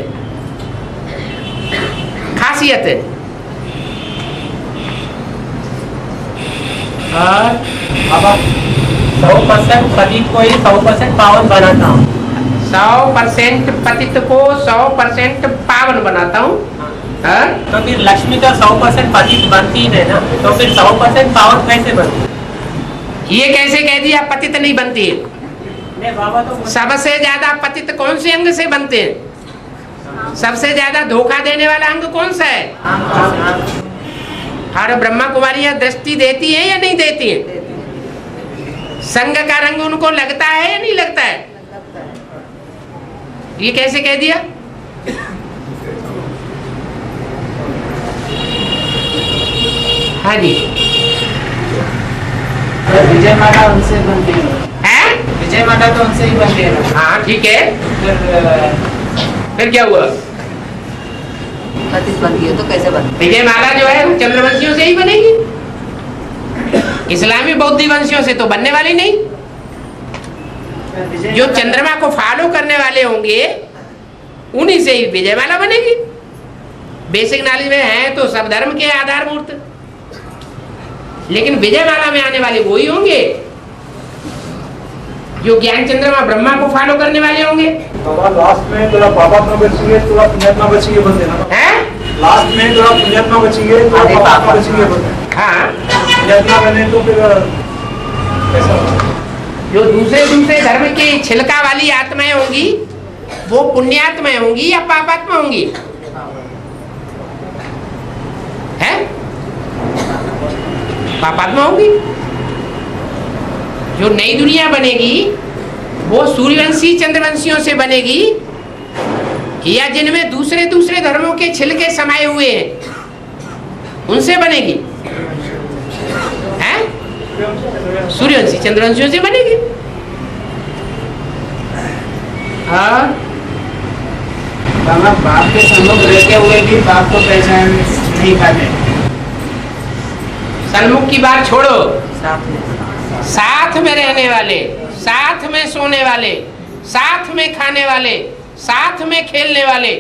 खासियत है। और अब 100% पतित को ही 100% पावन बनाता हूँ। 100% पतित को 100% पावन बनाता हूँ। तो फिर लक्ष्मी का 100% पतित बनती ही नहीं ना, तो फिर 100% पावन कैसे बनती? ये कैसे कह दिया पतित नहीं बनती है? नहीं बाबा, तो सबसे ज्यादा पतित कौन से अंग से बनते हैं? सबसे ज्यादा धोखा देने वाला अंग कौन सा है? और ब्रह्मा कुमारियां दृष्टि देती है या नहीं देती है? संग का रंग उनको लगता है या नहीं लगता है? ये कैसे कह दिया? हाँ जी, विजय माला उनसे बनती है, विजय माला तो उनसे ही बनती है। हाँ ठीक है, फिर क्या हुआ? पतित बनती है तो कैसे बनती? विजय माला जो है वो चंद्रवंशियों से ही बनेगी, इस्लामी बौद्धी वंशियों से तो बनने वाली नहीं। जो चंद्रमा को फॉलो करने वाले होंगे उन्हीं से ही विजय माला बनेगी। बेसिक नॉलेज में है तो सब धर्म के आधारभूत, लेकिन विजय माला में आने वाले वही होंगे जो ज्ञान चंद्रमा ब्रह्मा को फॉलो करने वाले होंगे। लास्ट में थोड़ा पापात्मा बचेंगे, थोड़ा पुण्यात्मा बचेंगे बंदे ना। हैं? लास्ट में थोड़ा पुण्यात्मा बचेंगे, थोड़ा पापात्मा बचेंगे बंदे। हाँ, पुण्यात्मा बने तो फिर कैसा होगा? जो दूसरे धर्म की छिलका वाली आत्माएं होंगी वो पुण्यात्माएं होंगी या पापात्मा होंगी? हैं? पापात्मा होंगी। जो नई दुनिया बनेगी वो सूर्यवंशी चंद्रवंशियों से बनेगी या जिनमें दूसरे धर्मों के छिलके समाये हुए हैं उनसे बनेगी? हैं? सूर्यवंशी चंद्रवंशियों से बनेगी। हाँ, बाप के सम्मुख रहते हुए भी बाप को पहचान नहीं पाते। सन्मुख की बात छोड़ो, साथ में रहने वाले, साथ में सोने वाले, साथ में खाने वाले, साथ में खेलने वाले,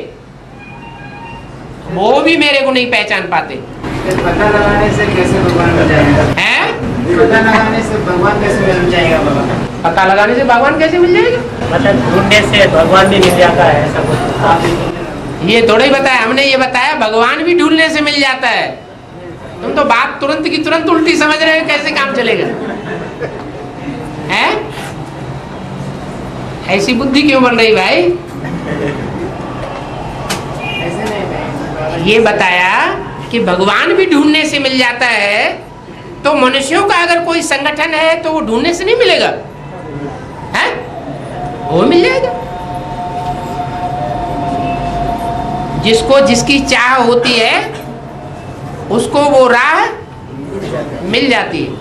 वो भी मेरे को नहीं पहचान पाते। पता लगाने से कैसे भगवान मिल जाएगा? हैं? पता लगाने से भगवान कैसे मिल जाएगा बाबा? पता लगाने से भगवान कैसे मिल जाएगा? मतलब ढूंढने से भगवान भी मिल जाता है, ऐसा कुछ? ये थोड़ा ही बताया हमने, ये बताया भगवान भी ढूंढने से मिल जाता है। तुम तो बात तुरंत की तुरंत उल्टी समझ रहे हो, कैसे काम चलेगा? हैं? ऐसी बुद्धि क्यों बन रही भाई? ऐसे नहीं, ये बताया कि भगवान भी ढूंढने से मिल जाता है, तो मनुष्यों का अगर कोई संगठन है तो वो ढूंढने से नहीं मिलेगा, है? वो मिल जाएगा। जिसको जिसकी चाह होती है उसको वो राह मिल जाती है।